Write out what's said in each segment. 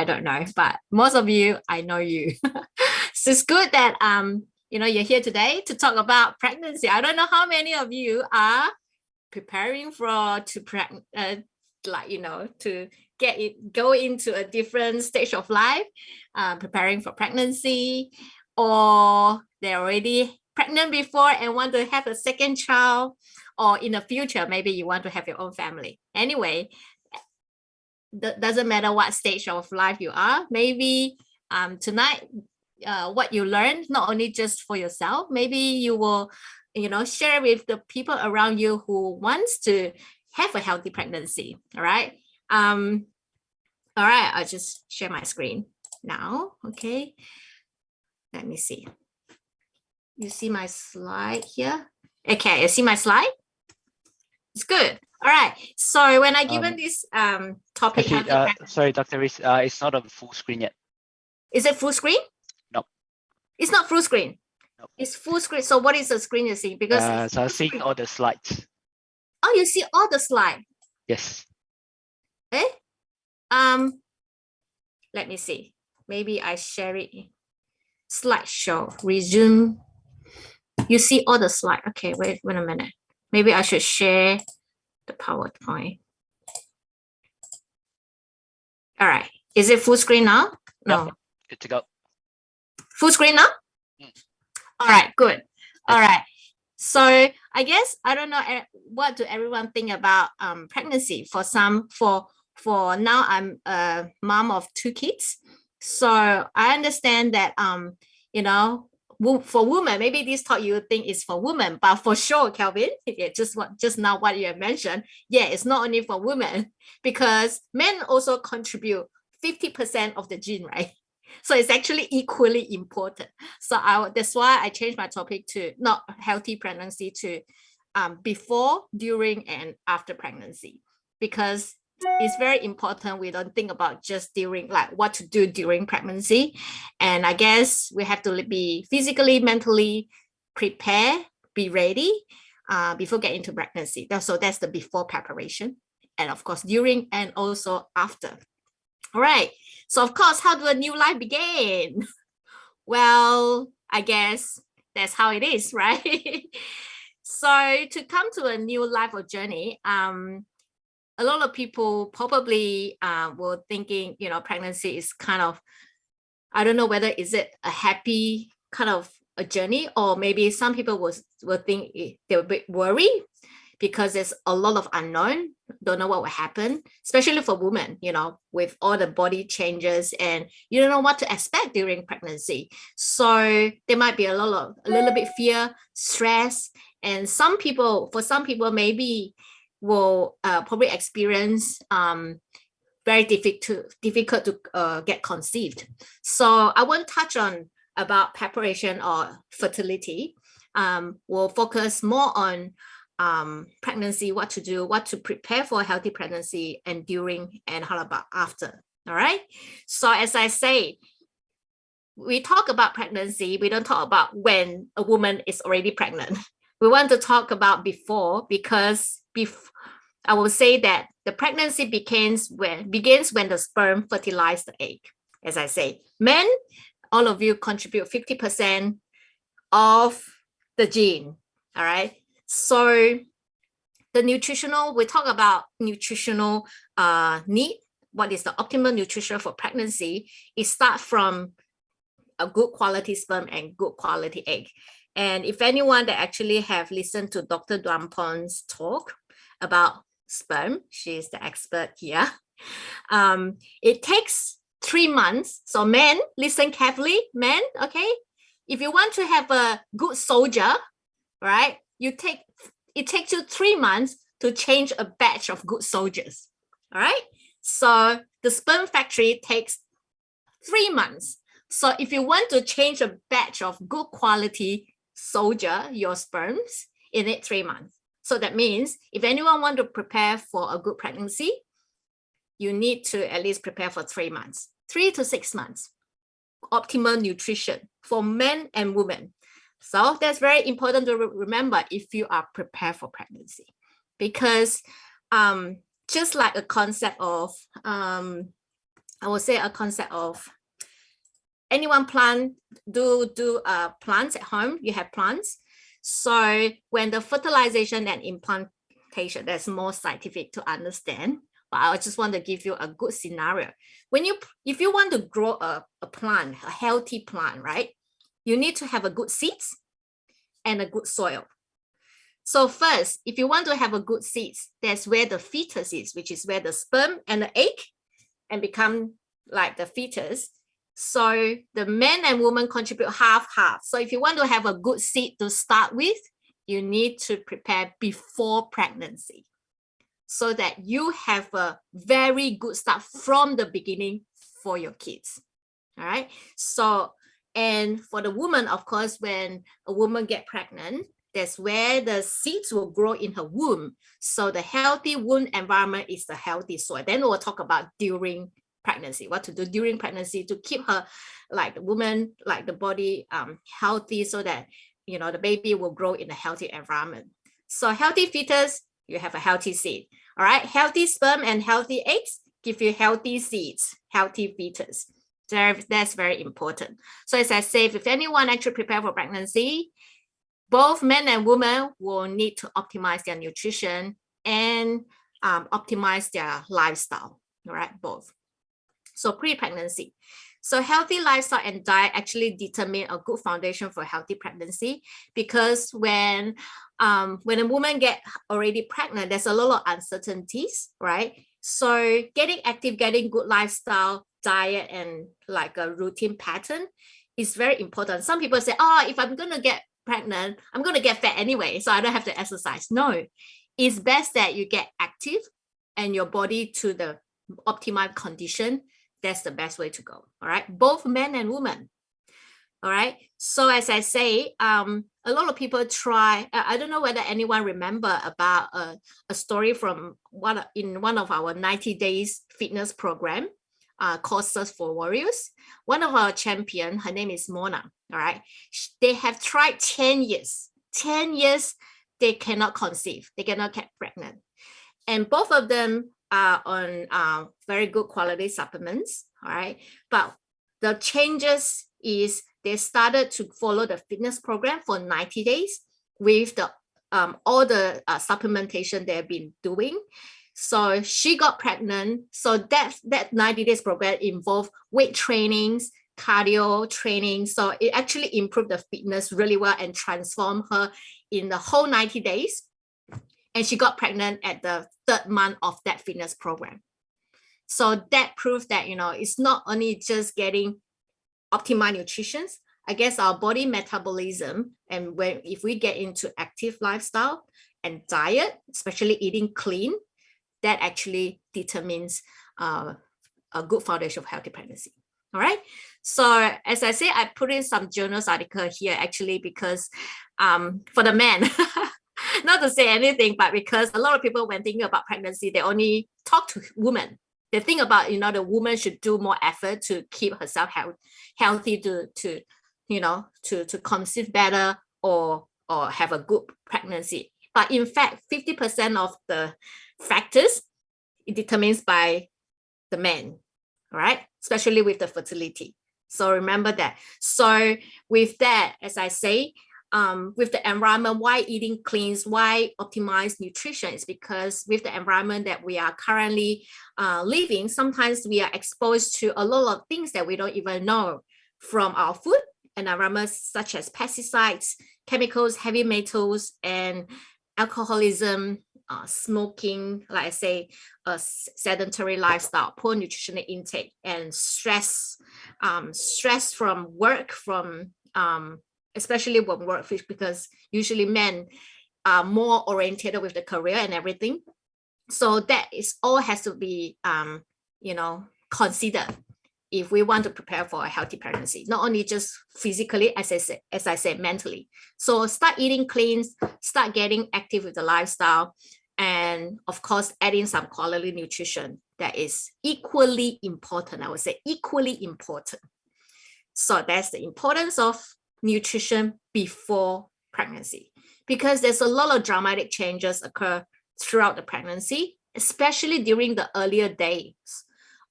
I don't know, but most of you, I know you. So it's good that you're here today to talk about pregnancy. I don't know how many of you are preparing to go into a different stage of life, preparing for pregnancy, or they're already pregnant before and want to have a second child, or in the future maybe you want to have your own family. Anyway, doesn't matter what stage of life you are. Maybe tonight what you learned, not only just for yourself, maybe you will share with the people around you who wants to have a healthy pregnancy. All right, I'll just share my screen now. Okay, let me see. You see my slide here? Okay, you see my slide? It's good. All right, so when I given this topic, actually, sorry, Dr. Rees, it's not on full screen yet. Is it full screen? No, it's not full screen. No. It's full screen. So what is the screen you see? Because so I'm seeing all the slides. Oh, you see all the slides? Yes. Eh? Let me see. Maybe I share it. Slideshow, resume. You see all the slides. Okay, wait a minute. Maybe I should share the PowerPoint. All right. Is it full screen now? No. Yep. Good to go. Full screen now? All right, good. All right. So I guess, I don't know what do everyone think about pregnancy. For now, I'm a mom of 2 kids. So I understand that, for women, maybe this talk you think is for women, but for sure, Kelvin, just now what you have mentioned, it's not only for women, because men also contribute 50% of the gene, right? So it's actually equally important. So that's why I changed my topic to not healthy pregnancy to before, during, and after pregnancy, because it's very important. We don't think about just during, like what to do during pregnancy. And I guess we have to be physically, mentally prepare, be ready before getting into pregnancy. So that's the before preparation. And of course, during and also after. All right. So of course, how do a new life begin? Well, I guess that's how it is, right? So to come to a new life or journey, a lot of people probably were thinking, pregnancy is kind of, I don't know whether is it a happy kind of a journey, or maybe some people will think they're a bit worried because there's a lot of unknown, don't know what will happen, especially for women, with all the body changes, and you don't know what to expect during pregnancy. So there might be a little bit fear, stress, and for some people maybe will probably experience very difficult to get conceived. So I won't touch on about preparation or fertility. We'll focus more on pregnancy, what to do, what to prepare for a healthy pregnancy, and during, and how about after. All right. So as I say, we talk about pregnancy, we don't talk about when a woman is already pregnant. We want to talk about before, because I will say that the pregnancy begins when the sperm fertilizes the egg. As I say, men, all of you contribute 50% of the gene. All right. So we talk about nutritional need. What is the optimal nutrition for pregnancy? It starts from a good quality sperm and good quality egg. And if anyone that actually have listened to Dr. Dwampon's talk about sperm, she's the expert here. It takes 3 months. So men, listen carefully, men, okay? If you want to have a good soldier, right, it takes you 3 months to change a batch of good soldiers. All right. So the sperm factory takes 3 months. So if you want to change a batch of good quality soldier, your sperms, it needs 3 months. So that means if anyone want to prepare for a good pregnancy, you need to at least prepare for 3 months, 3 to 6 months. Optimal nutrition for men and women. So that's very important to remember if you are prepared for pregnancy, because just like a concept of I would say a concept of anyone do plants at home. You have plants. So when the fertilization and implantation, that's more scientific to understand. But I just want to give you a good scenario. If you want to grow a plant, a healthy plant, right? You need to have a good seeds and a good soil. So first, if you want to have a good seeds, that's where the fetus is, which is where the sperm and the egg and become like the fetus. So the men and women contribute half. So if you want to have a good seed to start with, you need to prepare before pregnancy so that you have a very good start from the beginning for your kids. All right. So, and for the woman, of course, when a woman gets pregnant, that's where the seeds will grow in her womb. So the healthy womb environment is the healthy soil. Then we'll talk about during pregnancy, what to do during pregnancy to keep her, like the woman, like the body healthy, so that the baby will grow in a healthy environment. So healthy fetus, you have a healthy seed. All right, healthy sperm and healthy eggs give you healthy seeds, healthy fetus. That's very important. So as I say, if anyone actually prepare for pregnancy, both men and women will need to optimize their nutrition and optimize their lifestyle. All right, both. So pre-pregnancy. So healthy lifestyle and diet actually determine a good foundation for healthy pregnancy, because when a woman get already pregnant, there's a lot of uncertainties, right? So getting active, getting good lifestyle, diet, and like a routine pattern is very important. Some people say, oh, if I'm going to get pregnant, I'm going to get fat anyway, so I don't have to exercise. No, it's best that you get active and your body to the optimal condition. That's the best way to go. All right, both men and women. All right, so as I say, a lot of people try. I don't know whether anyone remember about a story from one of our 90 days fitness program called Search for Warriors. One of our champion, her name is Mona. All right, they have tried 10 years. 10 years, they cannot conceive. They cannot get pregnant, and both of them are on very good quality supplements. All right, but the changes is they started to follow the fitness program for 90 days with the all the supplementation they've been doing. So she got pregnant. So that 90 days program involved weight trainings, cardio training. So it actually improved the fitness really well and transformed her in the whole 90 days. And she got pregnant at the 3rd month of that fitness program. So that proves that, it's not only just getting optimal nutrition. I guess our body metabolism, and if we get into active lifestyle and diet, especially eating clean, that actually determines a good foundation of healthy pregnancy. All right. So as I say, I put in some journals article here actually because for the men, not to say anything, but because a lot of people when thinking about pregnancy, they only talk to women. They think about, the woman should do more effort to keep herself healthy to conceive better or have a good pregnancy. But in fact, 50% of the factors it determines by the men, right? Especially with the fertility. So remember that. So with that, as I say, with the environment, why eating clean, why optimize nutrition is because with the environment that we are currently living, sometimes we are exposed to a lot of things that we don't even know from our food and environment, such as pesticides, chemicals, heavy metals, and alcoholism, smoking, like I say, a sedentary lifestyle, poor nutritional intake, and stress from work, from especially when work, because usually men are more oriented with the career and everything. So that is all has to be considered if we want to prepare for a healthy pregnancy, not only just physically, as I said, mentally. So start eating clean, start getting active with the lifestyle, and of course, adding some quality nutrition that is equally important. I would say equally important. So that's the importance of nutrition before pregnancy, because there's a lot of dramatic changes occur throughout the pregnancy, especially during the earlier days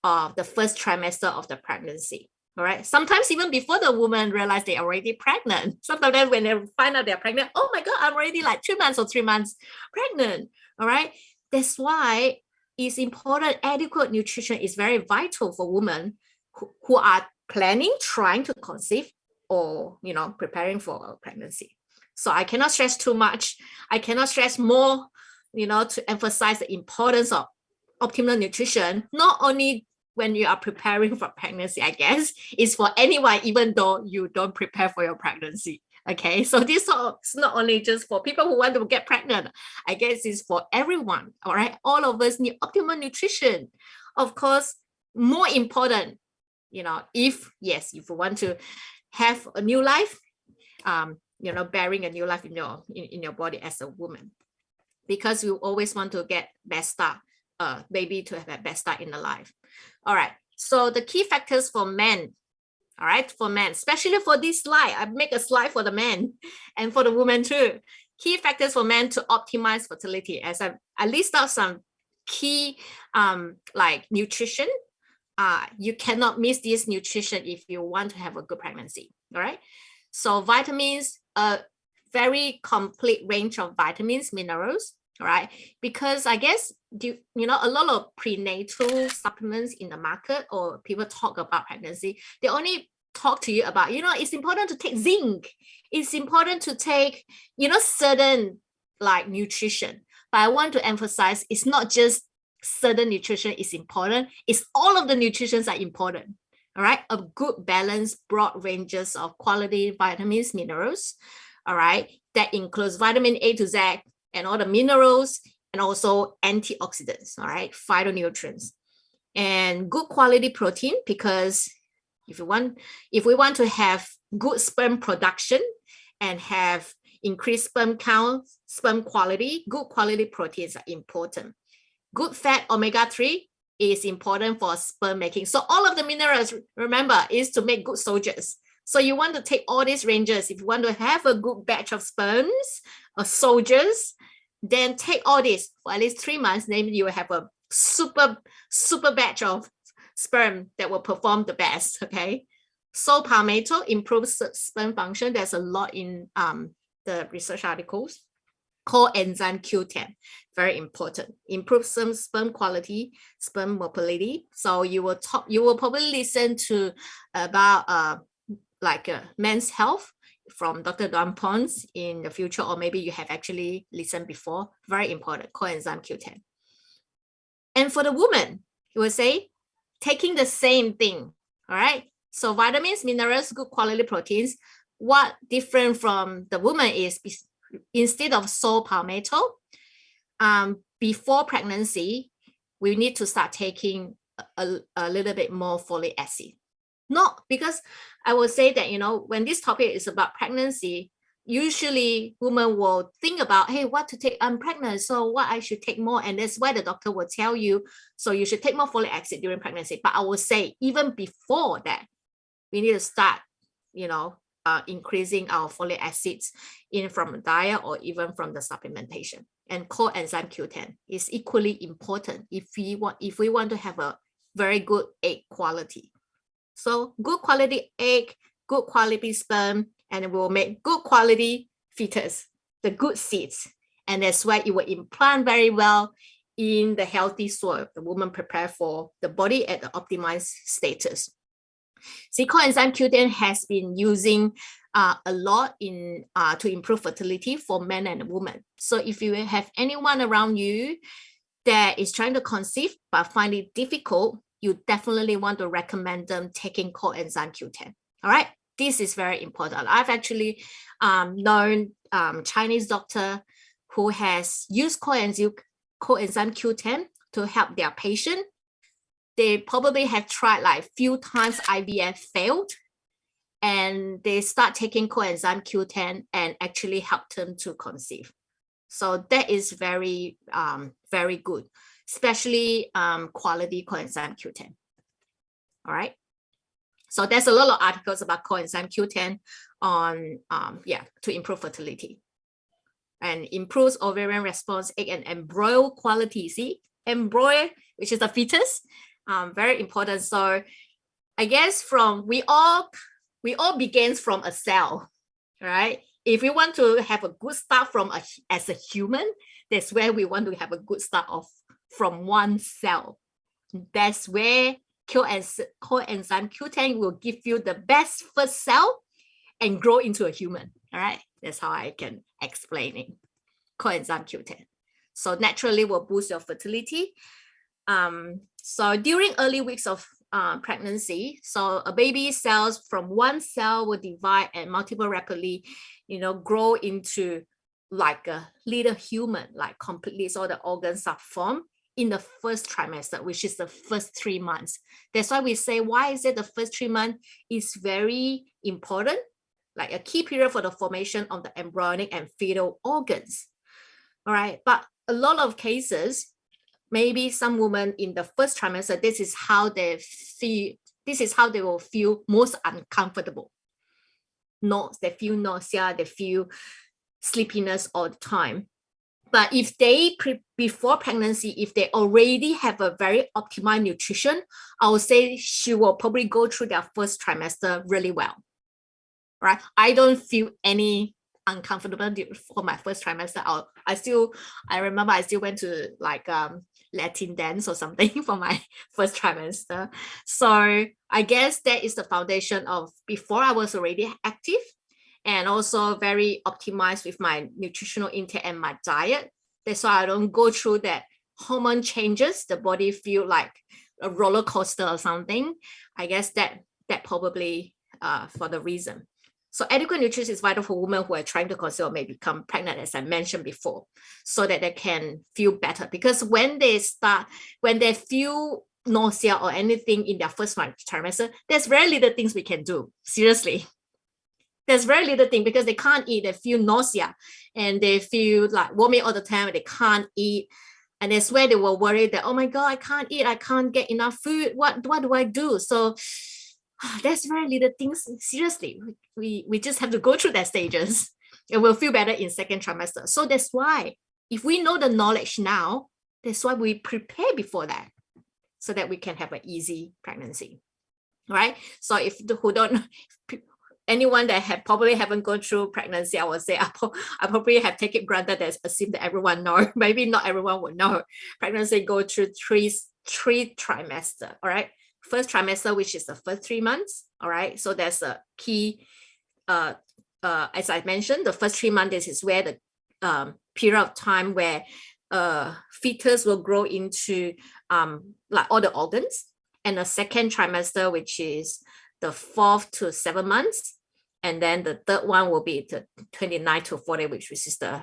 of the first trimester of the pregnancy. All right. Sometimes even before the woman realize they're already pregnant. Sometimes when they find out they're pregnant, oh my God, I'm already like 2 months or 3 months pregnant. All right. That's why it's important. Adequate nutrition is very vital for women who are planning, trying to conceive, or preparing for a pregnancy. So I cannot stress too much. I cannot stress more, to emphasize the importance of optimal nutrition, not only when you are preparing for pregnancy, I guess, is for anyone, even though you don't prepare for your pregnancy. Okay, so this is not only just for people who want to get pregnant. I guess it's for everyone. All right, all of us need optimal nutrition. Of course, more important, if you want to have a new life, bearing a new life in your body as a woman, because you always want to get best start, baby to have a best start in the life. All right. So the key factors for men. All right, for men, especially for this slide, I make a slide for the men and for the women too. Key factors for men to optimize fertility. As I list out some key like nutrition. You cannot miss this nutrition if you want to have a good pregnancy. All right. So vitamins, a very complete range of vitamins, minerals. All right, because I guess a lot of prenatal supplements in the market, or people talk about pregnancy, they only talk to you about, it's important to take zinc, it's important to take, certain like nutrition. But I want to emphasize, it's not just certain nutrition is important, it's all of the nutritions are important. All right, a good balance, broad ranges of quality vitamins, minerals. All right, that includes vitamin A to Z, and all the minerals, and also antioxidants, all right, phytonutrients, and good quality protein, because if we want to have good sperm production and have increased sperm count, sperm quality, good quality proteins are important. Good fat, omega-3, is important for sperm making. So all of the minerals, remember, is to make good soldiers. So you want to take all these ranges. If you want to have a good batch of sperms or soldiers, then take all this for at least 3 months. Then you will have a super batch of sperm that will perform the best. Okay. So palmetto improves sperm function. There's a lot in the research articles. Coenzyme Q10, very important. Improves some sperm quality, sperm mobility. So you will probably listen to about men's health from Dr. Don Pons in the future, or maybe you have actually listened before. Very important, coenzyme Q10. And for the woman, you will say, taking the same thing, all right? So vitamins, minerals, good quality proteins. What different from the woman is, instead of saw palmetto, before pregnancy, we need to start taking a little bit more folic acid. Not because I will say that, when this topic is about pregnancy, usually women will think about, hey, what to take? I'm pregnant, so what I should take more. And that's why the doctor will tell you, so you should take more folic acid during pregnancy. But I will say, even before that, we need to start, increasing our folic acids in from diet or even from the supplementation. And coenzyme Q10 is equally important if we want to have a very good egg quality. So good quality egg, good quality sperm, and it will make good quality fetus, the good seeds. And that's why it will implant very well in the healthy soil. The woman prepare for the body at the optimized status. See, coenzyme Q10 has been using a lot in to improve fertility for men and women. So if you have anyone around you that is trying to conceive but find it difficult, you definitely want to recommend them taking coenzyme Q10. All right, this is very important. I've actually known Chinese doctor who has used coenzyme Q10 to help their patient. They probably have tried like few times IVF failed, and they start taking coenzyme Q10 and actually help them to conceive. So that is very, very good, especially quality coenzyme Q10. All right. So there's a lot of articles about coenzyme Q10 on, to improve fertility and improves ovarian response, egg and embryo quality. See, embryo, which is the fetus, very important. So I guess we all begins from a cell, right? If we want to have a good start as a human, that's where we want to have a good start from one cell. That's where coenzyme Q10 will give you the best first cell and grow into a human. All right, that's how I can explain it. Coenzyme Q10. So naturally will boost your fertility. So during early weeks of pregnancy, so a baby cells from one cell will divide and multiple rapidly, grow into like a little human, like completely, so the organs are formed in the first trimester, which is the first 3 months. That's why we say, why is it the first 3 months is very important, like a key period for the formation of the embryonic and fetal organs. All right, but a lot of cases, maybe some women in the first trimester, this is how they feel, this is how they will feel most uncomfortable. They feel nausea, they feel sleepiness all the time. But if they, before pregnancy, if they already have a very optimal nutrition, I would say she will probably go through their first trimester really well, right? I don't feel any uncomfortable for my first trimester. I remember I still went to like Latin dance or something for my first trimester. So I guess that is the foundation of before I was already active and also very optimized with my nutritional intake and my diet. That's why I don't go through that hormone changes, the body feel like a roller coaster or something. I guess that probably for the reason. So adequate nutrition is vital for women who are trying to conceive or may become pregnant, as I mentioned before, so that they can feel better. Because when they feel nausea or anything in their first trimester, there's very little things we can do. Seriously. There's very little thing because they can't eat, they feel nausea and they feel like vomiting all the time, they can't eat. And that's where they were worried that, oh my God, I can't eat, I can't get enough food. What do I do? So there's very little things. Seriously, we just have to go through that stages and we'll feel better in second trimester. So that's why if we know the knowledge now, that's why we prepare before that so that we can have an easy pregnancy. Right? So anyone that probably haven't gone through pregnancy, I would say I probably have taken granted that assume that everyone knows. Maybe not everyone would know. Pregnancy go through three trimester. All right. First trimester, which is the first 3 months. All right. So there's a key, as I mentioned, the first 3 months is where the period of time where fetus will grow into like all the organs. And the second trimester, which is the 4th to 7 months. And then the third one will be the 29 to 40 weeks, which is the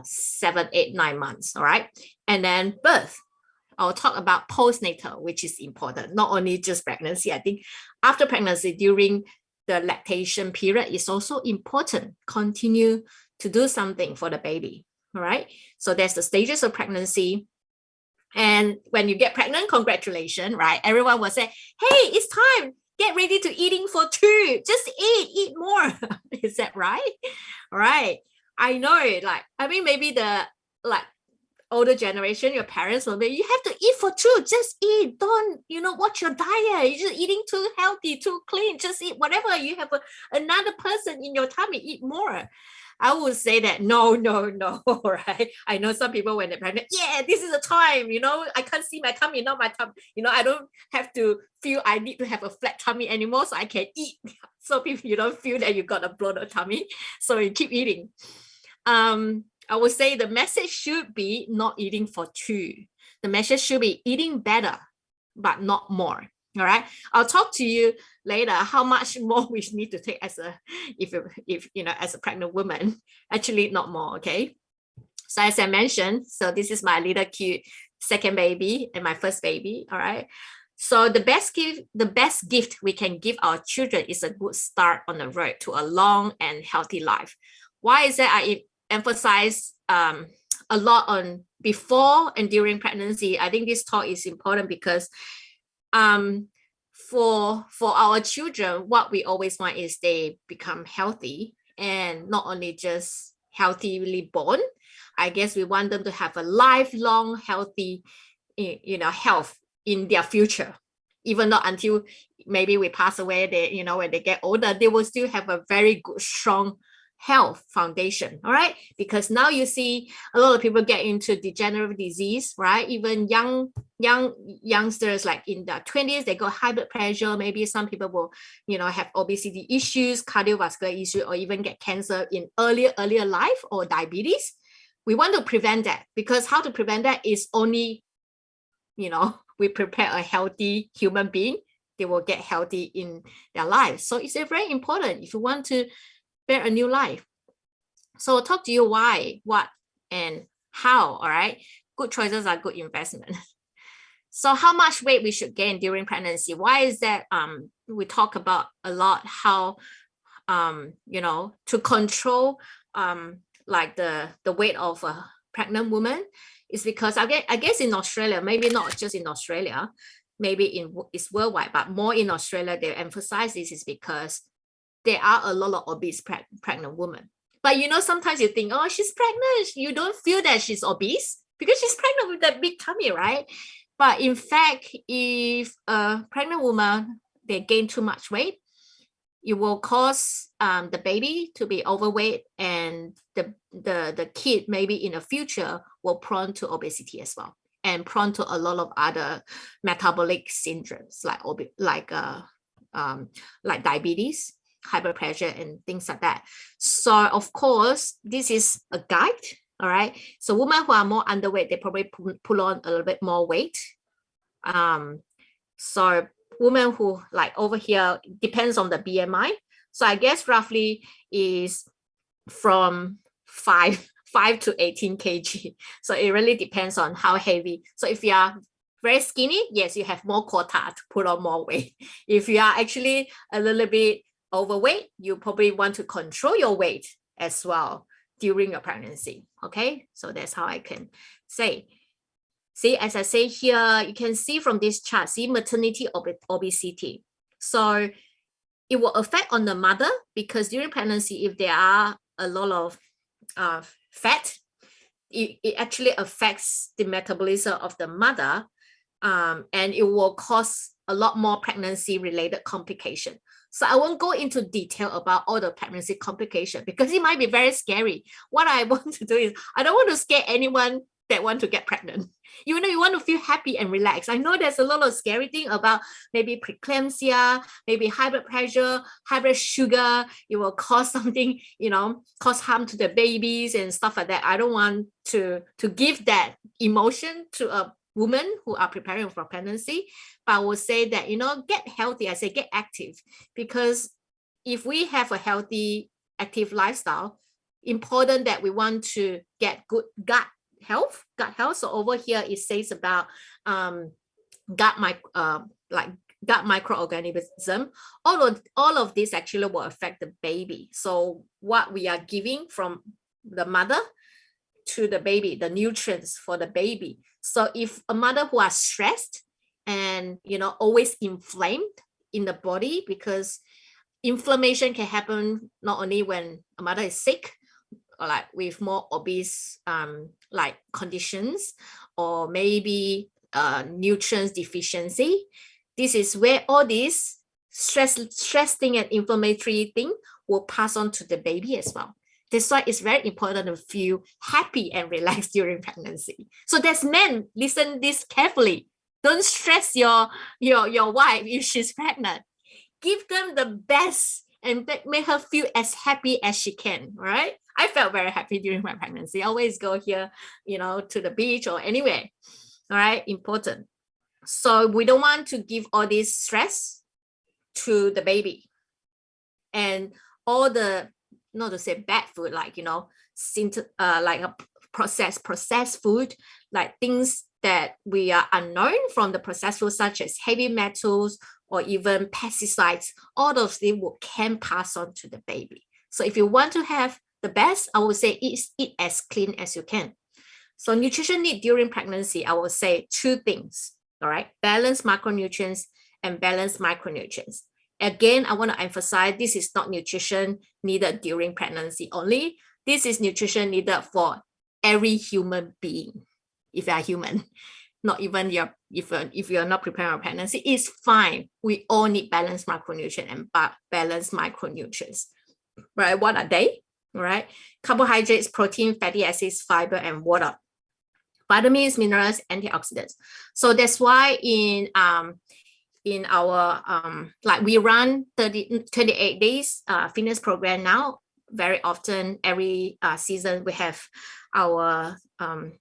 7, 8, 9 months. All right. And then birth. I'll talk about postnatal, which is important, not only just pregnancy. I think after pregnancy, during the lactation period, is also important. Continue to do something for the baby. All right. So there's the stages of pregnancy. And when you get pregnant, congratulations, right? Everyone will say, hey, it's time. Get ready to eating for 2. Just eat more. Is that right? All right. I know it. Like, I mean, maybe the older generation, your parents will be, you have to eat for 2. Just eat. Don't, watch your diet. You're just eating too healthy, too clean. Just eat whatever. You have another person in your tummy, eat more. I would say that no, right? I know some people when they're pregnant, this is the time, I can't see my tummy, not my tummy. I don't have to feel I need to have a flat tummy anymore so I can eat. So people, you don't feel that you got a bloated tummy, so you keep eating. I would say the message should be not eating for 2. The message should be eating better, but not more. All right. I'll talk to you later how much more we need to take as a pregnant woman. Actually, not more. Okay. So as I mentioned, so this is my little cute second baby and my first baby. All right. So the best gift we can give our children is a good start on the road to a long and healthy life. Why is that? I emphasize a lot on before and during pregnancy. I think this talk is important because for our children, what we always want is they become healthy, and not only just healthily born. I guess we want them to have a lifelong healthy, health in their future. Even though until maybe we pass away, they, you know, when they get older, they will still have a very good, strong health foundation. All right, because now you see a lot of people get into degenerative disease, right? Even youngsters like in their 20s, they got high blood pressure. Maybe some people will, you know, have obesity issues, cardiovascular issues, or even get cancer in earlier life, or diabetes. We want to prevent that, because how to prevent that is only, you know, we prepare a healthy human being, they will get healthy in their life. So it's very important if you want to bear a new life. So I'll talk to you why, what, and how. All right, good choices are good investment. So how much weight we should gain during pregnancy? Why is that? We talk about a lot how, you know, to control like the weight of a pregnant woman, is because I guess in Australia, maybe not just in Australia, maybe it's worldwide, but more in Australia, they emphasize this is because there are a lot of obese pregnant women. But you know, sometimes you think, oh, she's pregnant. You don't feel that she's obese because she's pregnant with that big tummy, right? But in fact, if a pregnant woman, they gain too much weight, it will cause the baby to be overweight, and the kid maybe in the future will prone to obesity as well, and prone to a lot of other metabolic syndromes like diabetes, high blood pressure, and things like that. So of course, this is a guide. All right. So women who are more underweight, they probably pull on a little bit more weight. So women who, like over here, depends on the BMI. So I guess roughly is from 5 to 18 kg. So it really depends on how heavy. So if you are very skinny, yes, you have more quota to put on more weight. If you are actually a little bit overweight, you probably want to control your weight as well during your pregnancy. Okay, so that's how I can say. See, as I say here, you can see from this chart, see maternity obesity. So it will affect on the mother, because during pregnancy, if there are a lot of fat, it actually affects the metabolism of the mother, and it will cause a lot more pregnancy-related complication. So I won't go into detail about all the pregnancy complication because it might be very scary. What I want to do is, I don't want to scare anyone that want to get pregnant. You know, you want to feel happy and relaxed. I know there's a lot of scary thing about maybe preeclampsia, maybe high blood pressure, high blood sugar. It will cause something, you know, cause harm to the babies and stuff like that. I don't want to give that emotion to a women who are preparing for pregnancy, but I will say that, you know, get healthy. I say get active, because if we have a healthy, active lifestyle, important that we want to get good gut health. So over here it says about gut microorganism. All of this actually will affect the baby. So what we are giving from the mother to the baby, the nutrients for the baby. So if a mother who are stressed and, you know, always inflamed in the body, because inflammation can happen not only when a mother is sick, or like with more obese like conditions, or maybe nutrients deficiency. This is where all these stress thing and inflammatory thing will pass on to the baby as well. That's why it's very important to feel happy and relaxed during pregnancy. So that's men, listen this carefully. Don't stress your wife if she's pregnant. Give them the best and make her feel as happy as she can, right? I felt very happy during my pregnancy. I always go here, you know, to the beach or anywhere. All right, important. So we don't want to give all this stress to the baby. And all the, not to say bad food, like, you know, like a processed food, like things that we are unknown from the processed food, such as heavy metals or even pesticides, all of them can pass on to the baby. So if you want to have the best, I would say eat as clean as you can. So nutrition need during pregnancy, I will say two things, all right? Balanced macronutrients and balanced micronutrients. Again, I want to emphasize this is not nutrition needed during pregnancy only. This is nutrition needed for every human being, if you are human. not even if you're not preparing for pregnancy, it's fine. We all need balanced macronutrients and balanced micronutrients, right? What are they? Right? Carbohydrates, protein, fatty acids, fiber, and water. Vitamins, minerals, antioxidants. So that's why in our like we run 28 days fitness program now. Very often, every season, we have our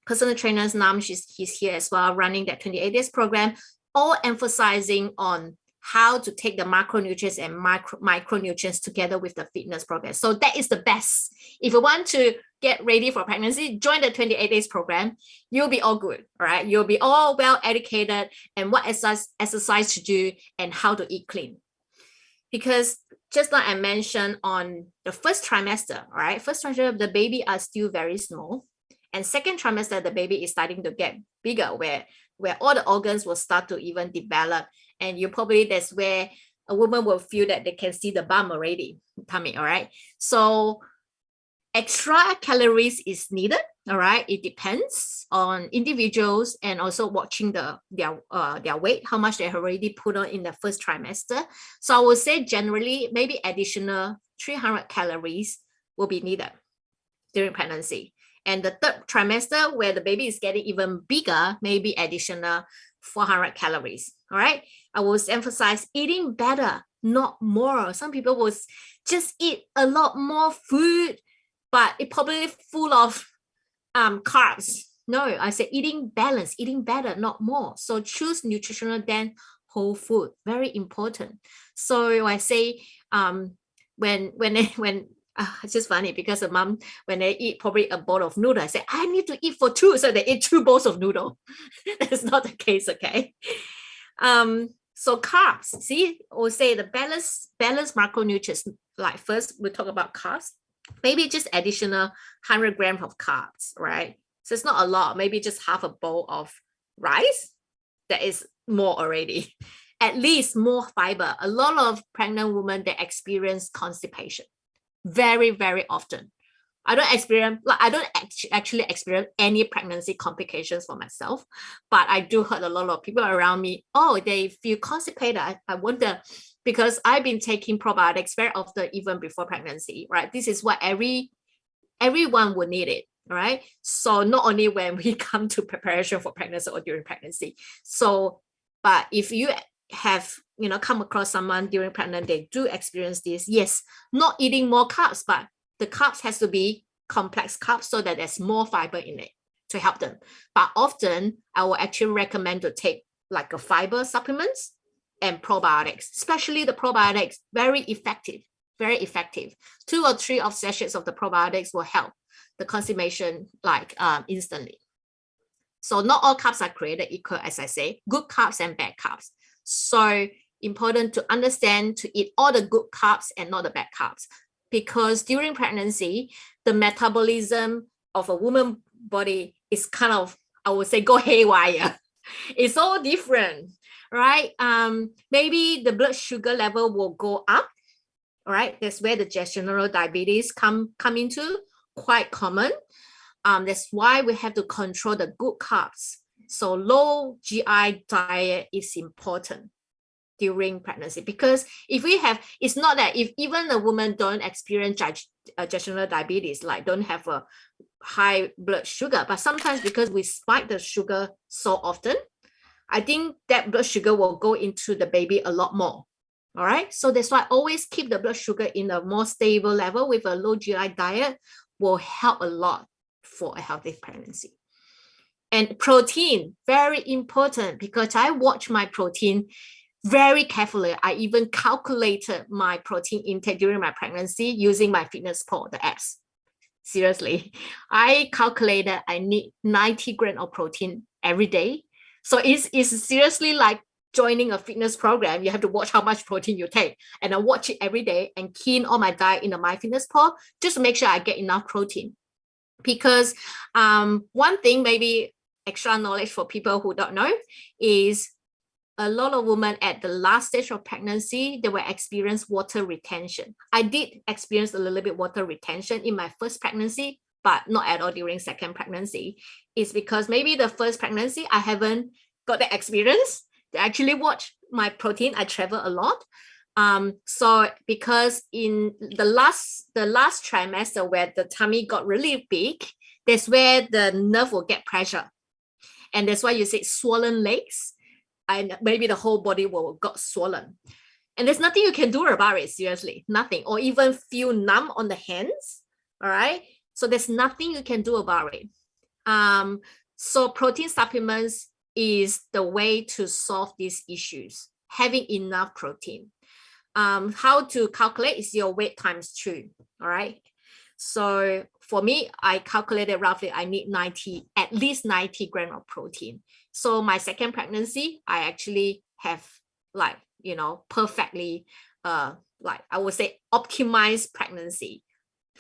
personal trainers, Nam, he's here as well, running that 28 days program, all emphasizing on how to take the macronutrients and micronutrients together with the fitness program. So that is the best. If you want to get ready for pregnancy, join the 28 days program. You'll be all good, all right? You'll be all well educated and what exercise to do and how to eat clean. Because just like I mentioned on the first trimester, all right? First trimester, the baby are still very small. And second trimester, the baby is starting to get bigger, where all the organs will start to even develop. And that's where a woman will feel that they can see the bum already coming, all right? So extra calories is needed, all right? It depends on individuals and also watching their weight, how much they have already put on in the first trimester. So I would say generally, maybe additional 300 calories will be needed during pregnancy. And the third trimester, where the baby is getting even bigger, maybe additional 400 calories, all right? I will emphasize eating better, not more. Some people will just eat a lot more food, but it probably full of carbs. No, I say eating balance, eating better, not more. So choose nutritional than whole food, very important. So I say when it's just funny because the mom, when they eat probably a bowl of noodle, I say, I need to eat for two. So they eat 2 bowls of noodle. That's not the case, okay? So carbs, see, we'll say the balanced macronutrients. Like first, we'll talk about carbs. Maybe just additional 100 grams of carbs, right? So it's not a lot, maybe just half a bowl of rice. That is more already. At least more fiber. A lot of pregnant women, they experience constipation very, very often. I don't actually experience any pregnancy complications for myself, but I do heard a lot of people around me, they feel constipated. I wonder, because I've been taking probiotics very often even before pregnancy, right? This is what everyone would need it, right? So not only when we come to preparation for pregnancy or during pregnancy. So, but if you have come across someone during pregnancy, they do experience this. Yes, not eating more carbs, but the carbs has to be complex carbs so that there's more fiber in it to help them. But often I will actually recommend to take like a fiber supplements and probiotics, especially the probiotics, very effective, very effective. 2 or 3 of sachets of the probiotics will help the constipation instantly. So not all carbs are created equal, as I say, good carbs and bad carbs. So important to understand to eat all the good carbs and not the bad carbs, because during pregnancy, the metabolism of a woman's body is kind of, I would say, go haywire. It's all different, right? Maybe the blood sugar level will go up, right? That's where the gestational diabetes come into, quite common. That's why we have to control the good carbs. So low GI diet is important during pregnancy, because if we have, it's not that if even a woman don't experience gestational diabetes, like don't have a high blood sugar, but sometimes because we spike the sugar so often, I think that blood sugar will go into the baby a lot more. All right. So that's why always keep the blood sugar in a more stable level with a low GI diet will help a lot for a healthy pregnancy. And protein, very important, because I watch my protein very carefully. I even calculated my protein intake during my pregnancy using my FitnessPal, the apps. Seriously, I calculated I need 90 grams of protein every day. So it's seriously like joining a fitness program. You have to watch how much protein you take. And I watch it every day and key in all my diet in the MyFitnessPal just to make sure I get enough protein. Because one thing, maybe extra knowledge for people who don't know, is a lot of women at the last stage of pregnancy, they will experience water retention. I did experience a little bit water retention in my first pregnancy, but not at all during second pregnancy, is because maybe the first pregnancy, I haven't got the experience to actually watch my protein. I travel a lot. So because in the last trimester where the tummy got really big, that's where the nerve will get pressure. And that's why you say swollen legs, and maybe the whole body will got swollen. And there's nothing you can do about it, seriously, nothing. Or even feel numb on the hands, all right? So there's nothing you can do about it. So protein supplements is the way to solve these issues, having enough protein. How to calculate is your weight times 2, all right? So for me, I calculated roughly I need at least 90 grams of protein. So my second pregnancy, I actually have like, perfectly, like I would say optimized pregnancy.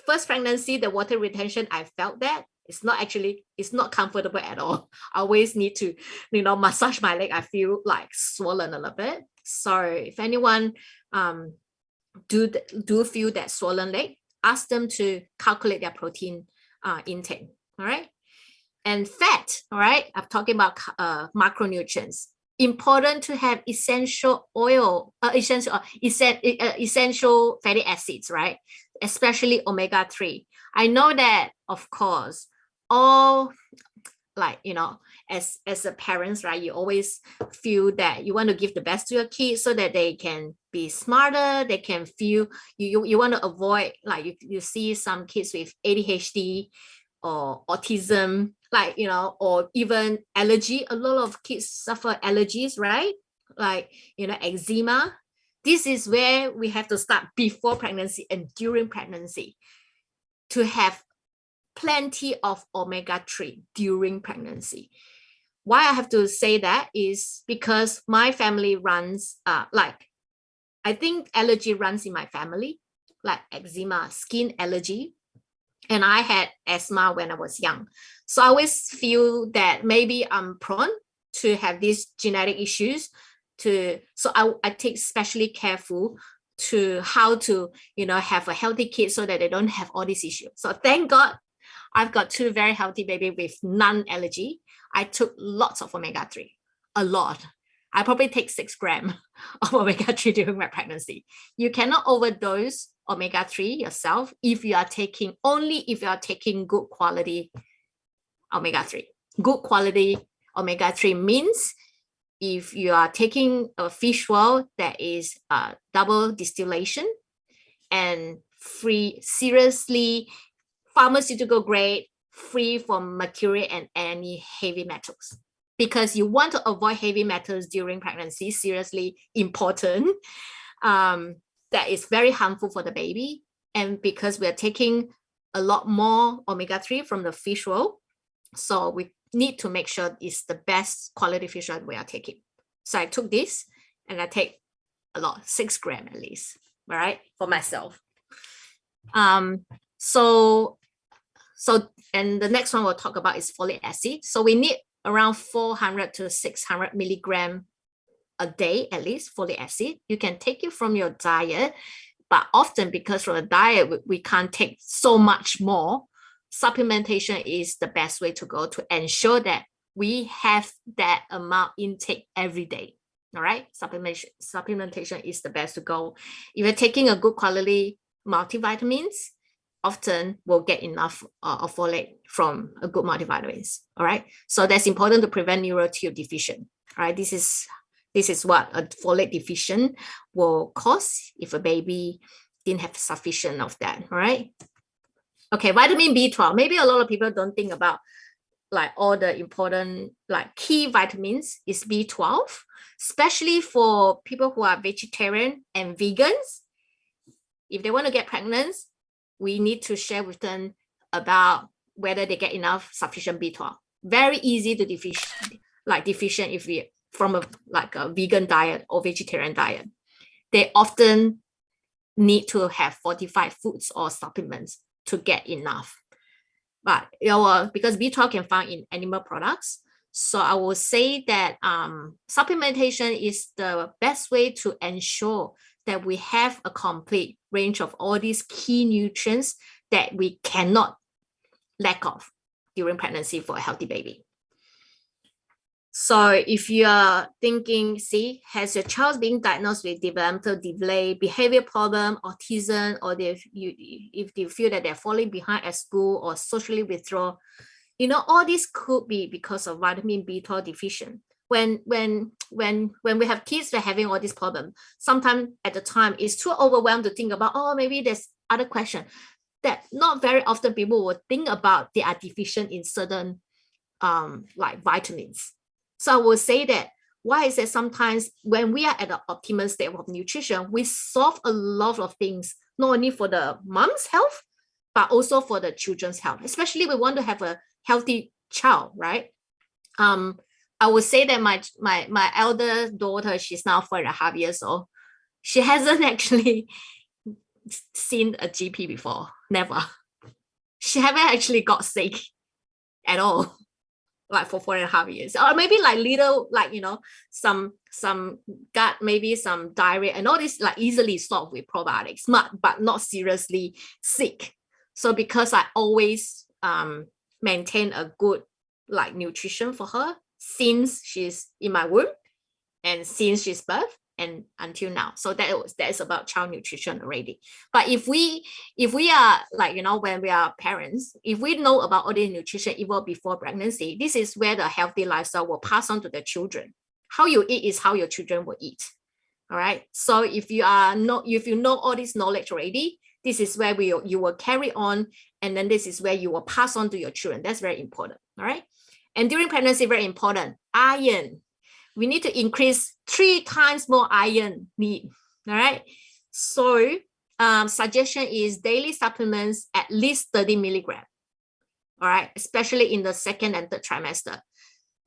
First pregnancy, the water retention, I felt that it's not comfortable at all. I always need to, massage my leg. I feel like swollen a little bit. So if anyone do feel that swollen leg, ask them to calculate their protein intake. All right. And fat, all right, I'm talking about macronutrients. Important to have essential fatty acids, right? Especially omega-3. I know that, of course, all like, as a parents, right, you always feel that you want to give the best to your kids so that they can be smarter, they can feel, you want to avoid, like you see some kids with ADHD or autism, like, or even allergy. A lot of kids suffer allergies, right? Like, eczema. This is where we have to start before pregnancy and during pregnancy to have plenty of omega-3 during pregnancy. Why I have to say that is because my family runs, I think allergy runs in my family, like eczema, skin allergy. And I had asthma when I was young. So I always feel that maybe I'm prone to have these genetic issues. So I take especially careful to how to, have a healthy kid so that they don't have all these issues. So thank God I've got 2 very healthy babies with none allergy. I took lots of omega-3, a lot. I probably take 6 grams of omega-3 during my pregnancy. You cannot overdose omega-3 yourself if you are taking good quality omega-3. Good quality omega-3 means if you are taking a fish oil that is double distillation and free, seriously pharmaceutical grade, free from mercury and any heavy metals. Because you want to avoid heavy metals during pregnancy, seriously important. That is very harmful for the baby. And because we're taking a lot more omega-3 from the fish oil, so we need to make sure it's the best quality fish oil we are taking. So I took this and I take a lot, 6 grams at least, all right, for myself. So and the next one we'll talk about is folic acid. So we need around 400 to 600 milligram a day, at least, folic acid. You can take it from your diet, but often because from the diet, we can't take so much more. Supplementation is the best way to go to ensure that we have that amount intake every day. All right, supplementation is the best to go. If you're taking a good quality multivitamins, often we'll get enough of folate from a good multivitamins. All right, so that's important to prevent neurotube deficient. All right, this is what a folate deficient will cause if a baby didn't have sufficient of that. All right. Okay, vitamin B12. Maybe a lot of people don't think about like all the important like key vitamins is B12, especially for people who are vegetarian and vegans. If they want to get pregnant, we need to share with them about whether they get enough sufficient B12. Very easy to deficient if we from a vegan diet or vegetarian diet. They often need to have fortified foods or supplements to get enough. But because B12 can found in animal products, so I will say that supplementation is the best way to ensure that we have a complete range of all these key nutrients that we cannot lack of during pregnancy for a healthy baby. So if you are thinking, see, has your child been diagnosed with developmental delay, behavior problem, autism, or if you feel that they're falling behind at school or socially withdrawn, all this could be because of vitamin B12 deficient. When we have kids that are having all these problems, sometimes at the time it's too overwhelmed to think about, maybe there's other question that not very often people will think about they are deficient in certain like vitamins. So I will say that why is that sometimes when we are at the optimal state of nutrition, we solve a lot of things, not only for the mom's health, but also for the children's health, especially we want to have a healthy child, right? I would say that my elder daughter, she's now 4.5 years old. She hasn't actually seen a GP before, never. She haven't actually got sick at all, like for 4.5 years, or maybe like little, like some gut, maybe some diarrhea, and all this like easily solved with probiotics, but not seriously sick. So because I always maintain a good like nutrition for her since she's in my womb and since she's birth and until now. So that's about child nutrition already. But if we are like, when we are parents, if we know about all this nutrition even before pregnancy, this is where the healthy lifestyle will pass on to the children. How you eat is how your children will eat. All right. So if you know all this knowledge already, this is where you will carry on, and then this is where you will pass on to your children. That's very important. All right. And during pregnancy, very important, iron. We need to increase 3 times more iron need. All right. So suggestion is daily supplements at least 30 milligrams. All right. Especially in the 2nd and 3rd trimester.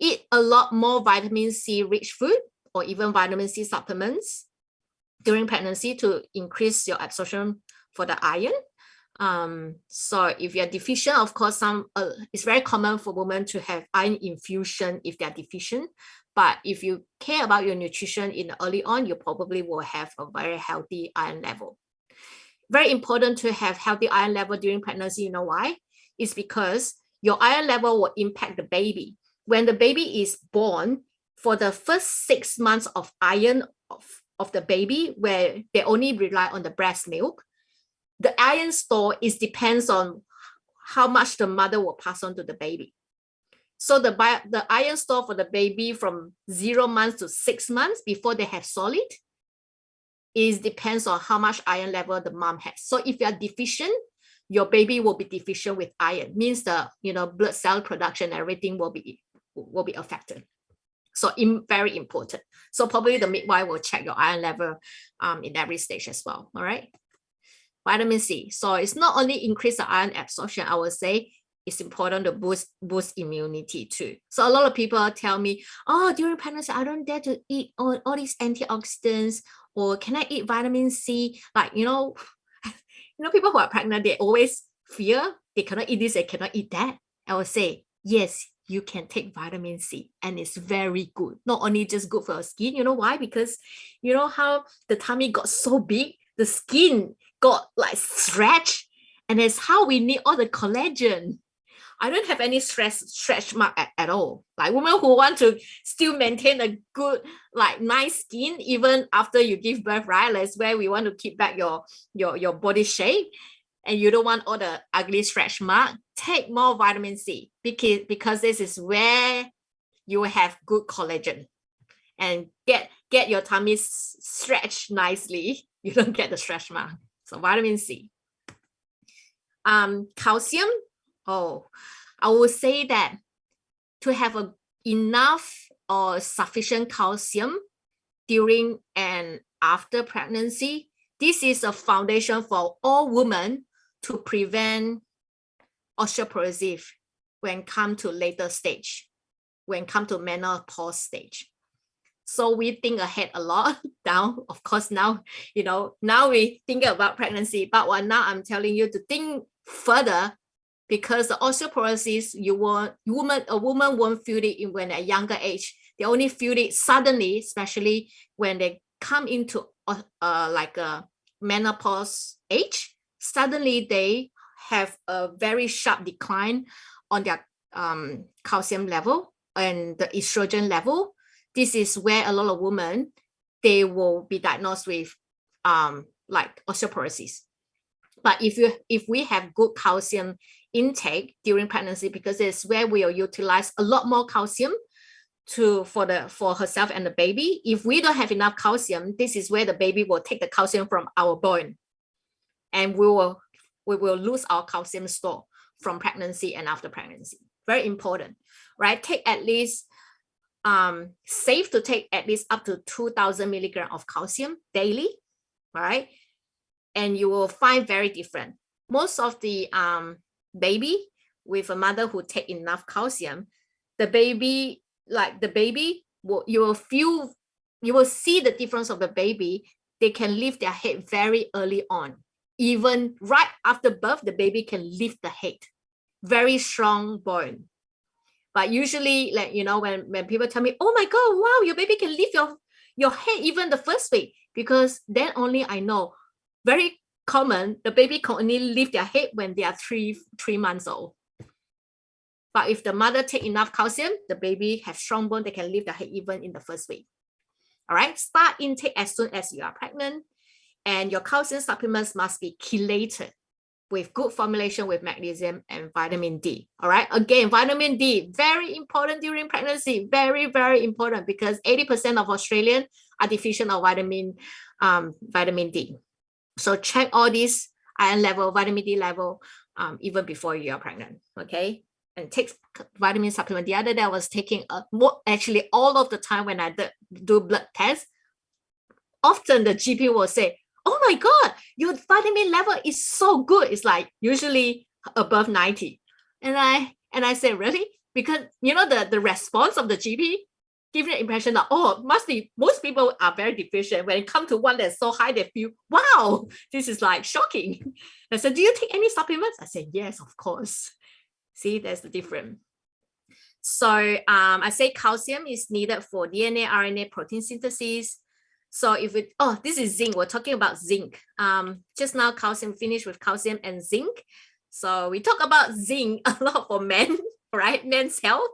Eat a lot more vitamin C rich food or even vitamin C supplements during pregnancy to increase your absorption for the iron. So if you're deficient, of course, it's very common for women to have iron infusion if they're deficient. But if you care about your nutrition in early on, you probably will have a very healthy iron level. Very important to have healthy iron level during pregnancy. You know why? It's because your iron level will impact the baby. When the baby is born, for the first 6 months of iron of the baby, where they only rely on the breast milk, the iron store depends on how much the mother will pass on to the baby. So the iron store for the baby from 0 months to 6 months before they have solid depends on how much iron level the mom has. So if you are deficient, your baby will be deficient with iron. Means the blood cell production, everything will be affected. So very important. So probably the midwife will check your iron level in every stage as well. All right. Vitamin C. So it's not only increase the iron absorption, I would say it's important to boost immunity too. So a lot of people tell me, during pregnancy, I don't dare to eat all these antioxidants, or can I eat vitamin C? Like, people who are pregnant, they always fear they cannot eat this, they cannot eat that. I would say, yes, you can take vitamin C and it's very good. Not only just good for your skin. You know why? Because you know how the tummy got so big, the skin got like stretched, and it's how we need all the collagen. I don't have any stretch mark at all. Like women who want to still maintain a good, like nice skin, even after you give birth, right? That's where we want to keep back your body shape, and you don't want all the ugly stretch mark. Take more vitamin C because this is where you have good collagen, and get your tummy stretched nicely. You don't get the stretch mark. So vitamin C. Calcium. I would say that to have enough or sufficient calcium during and after pregnancy, this is a foundation for all women to prevent osteoporosis when come to later stage, when come to menopause stage. So we think ahead a lot now. Of course, now we think about pregnancy, but now I'm telling you to think further, because the osteoporosis, a woman won't feel it when at a younger age. They only feel it suddenly, especially when they come into like a menopause age. Suddenly they have a very sharp decline on their calcium level and the estrogen level, this is where a lot of women, they will be diagnosed with like osteoporosis. But if we have good calcium intake during pregnancy, because it's where we will utilize a lot more calcium for herself and the baby. If we don't have enough calcium, this is where the baby will take the calcium from our bone, and we will lose our calcium store from pregnancy and after pregnancy. Very important, right? Take at least safe to take at least up to 2,000 milligrams of calcium daily, right? And you will find very different. Most of the baby with a mother who take enough calcium, the baby you will see the difference of the baby. They can lift their head very early on. Even right after birth, the baby can lift the head. Very strong bone. But usually, like, you know, when people tell me, oh my God, wow, your baby can lift your head even the first week, because then only I know, very common, the baby can only lift their head when they are three months old. But if the mother take enough calcium, the baby has strong bone, they can lift their head even in the first week. All right, start intake as soon as you are pregnant, and your calcium supplements must be chelated with good formulation with magnesium and vitamin D. All right, again, vitamin D, very important during pregnancy, very, very important, because 80% of Australians are deficient of vitamin D. So check all these iron level, vitamin D level, even before you are pregnant, okay? And take vitamin supplement. The other day I was taking actually all of the time when I do blood tests, often the GP will say, oh my God, your vitamin level is so good. It's like usually above 90. And I say, really? Because, you know, the response of the GP give you the impression that, oh, must be, most people are very deficient. When it comes to one that's so high, they feel, wow, this is like shocking. I said, do you take any supplements? I said, yes, of course. See, there's the difference. So I say calcium is needed for DNA, RNA, protein synthesis. So if it, oh, this is zinc. We're talking about zinc. Just now calcium, finished with calcium and zinc. So we talk about zinc a lot for men, right? Men's health.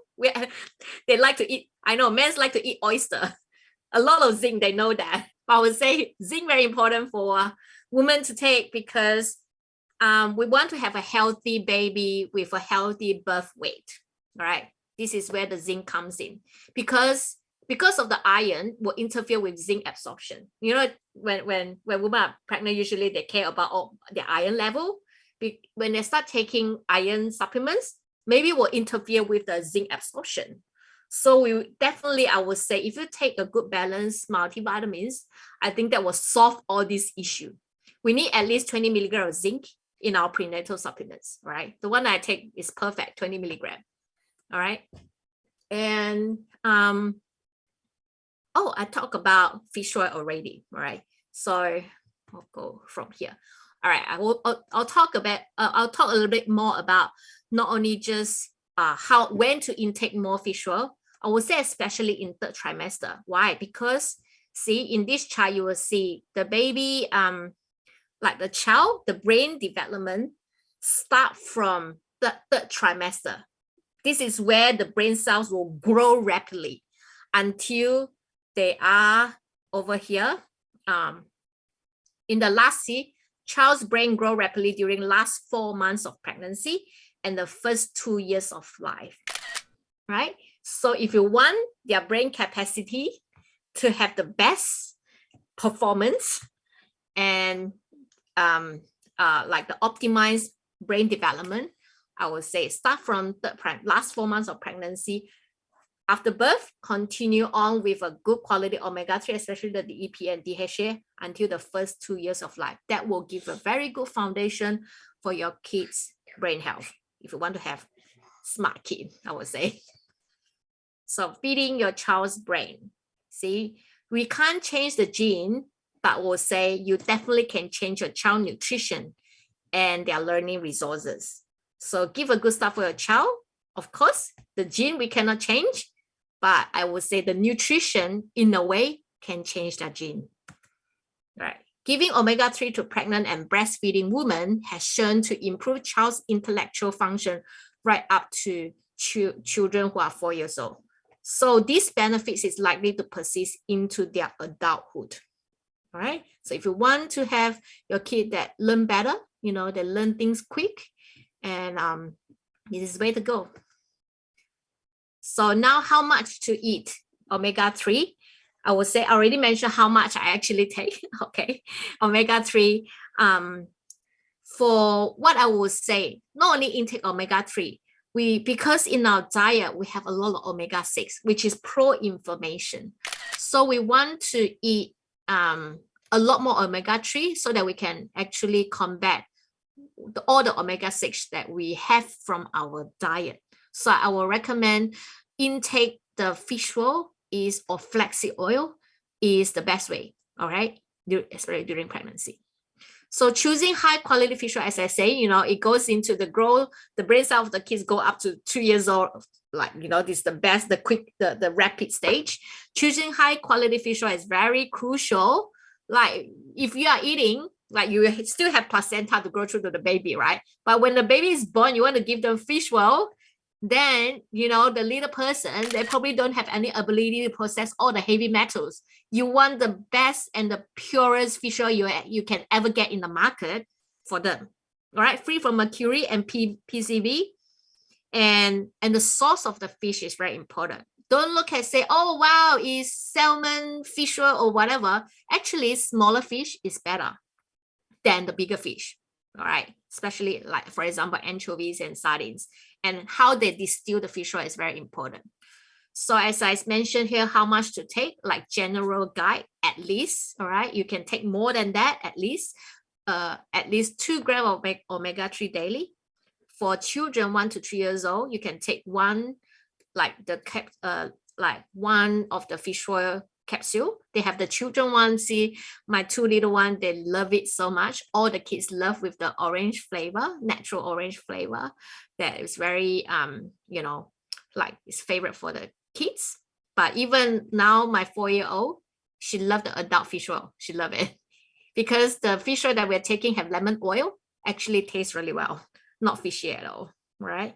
They like to eat, I know men like to eat oyster. A lot of zinc, they know that. But I would say zinc very important for women to take, because we want to have a healthy baby with a healthy birth weight, right? This is where the zinc comes in, because of the iron will interfere with zinc absorption. You know, when women are pregnant, usually they care about their iron level. When they start taking iron supplements, maybe will interfere with the zinc absorption. So I would say, if you take a good balanced multivitamins, I think that will solve all these issues. We need at least 20 milligrams of zinc in our prenatal supplements, right? The one I take is perfect, 20 milligrams. All right. And I talked about fish oil already, right? So I'll go from here. All right, I'll talk a little bit more about not only just when to intake more fish oil. I would say especially in third trimester. Why? Because see, in this chart you will see the baby, like the child, the brain development start from the third trimester. This is where the brain cells will grow rapidly until they are over here. In the last child's brain grow rapidly during last 4 months of pregnancy and the first 2 years of life, right? So if you want their brain capacity to have the best performance and like the optimized brain development, I would say start from the last 4 months of pregnancy. After birth, continue on with a good quality omega-3, especially the DEP and DHA, until the first 2 years of life. That will give a very good foundation for your kids' brain health, if you want to have smart kid, I would say. So feeding your child's brain. See, we can't change the gene, but we'll say you definitely can change your child nutrition and their learning resources. So give a good start for your child. Of course, the gene we cannot change, but I would say the nutrition in a way can change that gene. Right. Giving omega-3 to pregnant and breastfeeding women has shown to improve child's intellectual function right up to children who are 4 years old. So these benefits is likely to persist into their adulthood. All right. So if you want to have your kid that learn better, you know, they learn things quick, and this is the way to go. So now how much to eat omega-3? I would say I already mentioned how much I actually take. Okay. Omega-3. For what I would say, not only intake omega-3, because in our diet, we have a lot of omega-6, which is pro-inflammation. So we want to eat a lot more omega-3 so that we can actually combat all the omega-6 that we have from our diet. So I will recommend intake the fish oil or flaxseed oil is the best way, all right, especially during pregnancy. So choosing high quality fish oil, as I say, you know, it goes into the brain cell of the kids go up to 2 years old. Like, you know, this is the best, the rapid stage. Choosing high quality fish oil is very crucial. Like if you are eating, like you still have placenta to go through to the baby, right? But when the baby is born, you want to give them fish oil, then, you know, the little person, they probably don't have any ability to process all the heavy metals. You want the best and the purest fish oil you can ever get in the market for them, all right? Free from mercury and PCB. And the source of the fish is very important. Don't look at say, oh, wow, is salmon, fish oil or whatever. Actually, smaller fish is better than the bigger fish, all right? Especially like, for example, anchovies and sardines. And how they distill the fish oil is very important. So as I mentioned here, how much to take, like general guide, at least, all right? You can take more than that, at least 2 grams of omega-3 daily. For children 1 to 3 years old, you can take one, like one of the fish oil capsule. They have the children one. See, my 2 little one, they love it so much. All the kids love with the orange flavor, natural orange flavor. That is very you know, like it's favorite for the kids. But even now, my 4-year-old, she loved the adult fish oil. She loved it because the fish oil that we're taking have lemon oil, actually tastes really well, not fishy at all, right?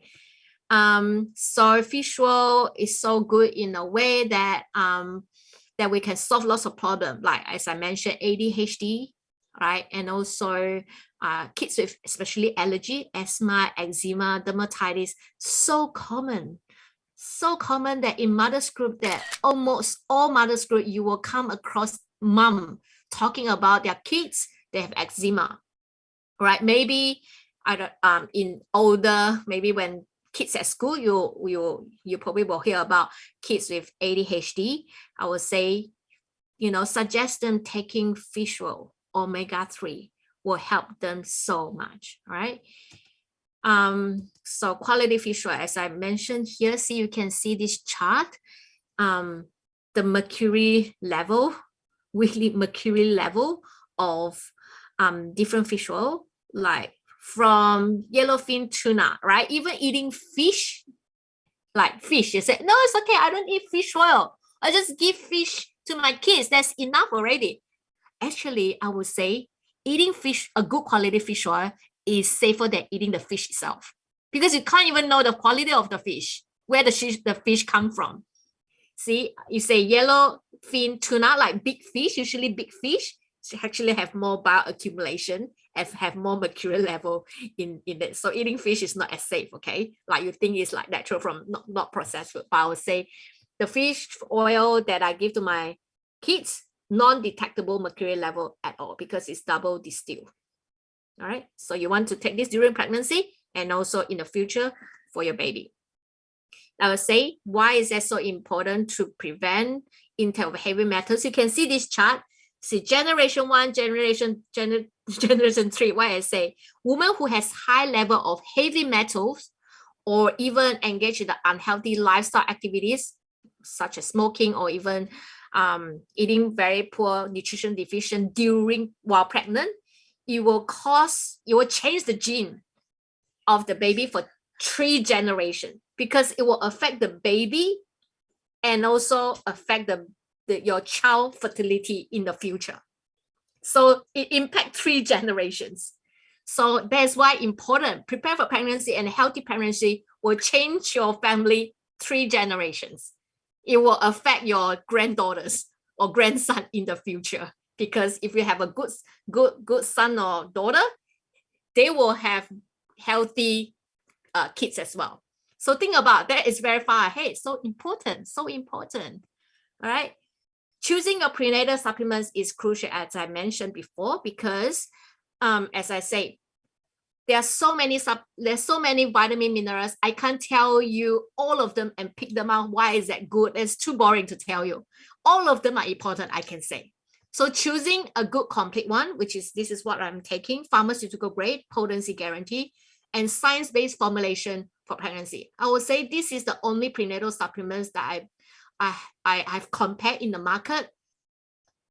So fish oil is so good in a way that that we can solve lots of problems, like as I mentioned, ADHD, right? And also kids with especially allergy, asthma, eczema, dermatitis, so common that in mothers group, that almost all mothers group, you will come across mom talking about their kids, they have eczema, right? Maybe in older, maybe when kids at school, you probably will hear about kids with ADHD. I would say, you know, suggest them taking fish oil, omega-3 will help them so much, right? So quality fish oil, as I mentioned here, see, you can see this chart, the mercury level, weekly mercury level of different fish oil, like from yellowfin tuna, right? Even eating fish, like fish, you say, no, it's okay, I don't eat fish oil, I just give fish to my kids, that's enough already. Actually, I would say eating fish, a good quality fish oil, is safer than eating the fish itself, because you can't even know the quality of the fish, where the fish come from. See, you say yellowfin tuna, like big fish, usually big fish actually have more bioaccumulation and have more mercury level in it. So eating fish is not as safe, okay? Like you think it's like natural from not processed food. But I would say the fish oil that I give to my kids, non-detectable mercury level at all, because it's double distilled. All right, so you want to take this during pregnancy and also in the future for your baby. I would say, why is that so important to prevent intake of heavy metals? You can see this chart. See, generation 1, generation 3. Why I say women who has high level of heavy metals or even engage in the unhealthy lifestyle activities such as smoking or even eating very poor nutrition deficient while pregnant, it will change the gene of the baby for 3 generations, because it will affect the baby and also affect your child fertility in the future. So it impacts 3 generations. So that's why important. Prepare for pregnancy and healthy pregnancy will change your family 3 generations. It will affect your granddaughters or grandson in the future. Because if you have a good son or daughter, they will have healthy kids as well. So think about that is very far ahead. So important. All right. Choosing your prenatal supplements is crucial, as I mentioned before, because as I say, there's so many vitamin minerals. I can't tell you all of them and pick them out. Why is that good? It's too boring to tell you. All of them are important, I can say. So choosing a good complete one, this is what I'm taking, pharmaceutical grade, potency guarantee, and science-based formulation for pregnancy. I would say this is the only prenatal supplements that I've compared in the market.